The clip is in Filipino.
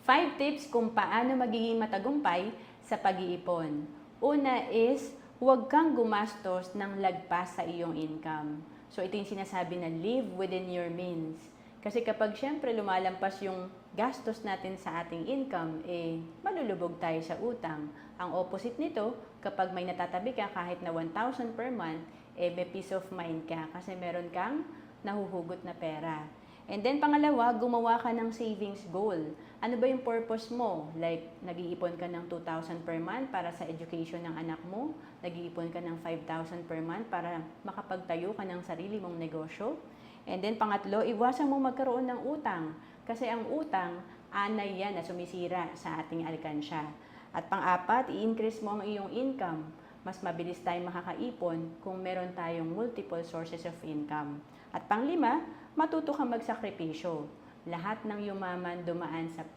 5 tips kung paano magiging matagumpay sa pag-iipon. Una is, huwag kang gumastos ng lagpas sa iyong income. So ito yung sinasabi na live within your means. Kasi kapag syempre lumalampas yung gastos natin sa ating income, malulubog tayo sa utang. Ang opposite nito, kapag may natatabi ka kahit na 1,000 per month, may peace of mind ka kasi meron kang nahuhugot na pera. And then pangalawa, gumawa ka ng savings goal. Ano ba yung purpose mo? Like, nag-iipon ka ng 2,000 per month para sa education ng anak mo? Nag-iipon ka ng 5,000 per month para makapagtayo ka ng sarili mong negosyo? And then pangatlo, iwasan mo magkaroon ng utang. Kasi ang utang, anay yan na sumisira sa ating alkansya. At pang-apat, i-increase mo ang iyong income. Mas mabilis tayong makakaipon kung meron tayong multiple sources of income. At panglima, matuto kang magsakripisyo. Lahat ng yumaman dumaan sa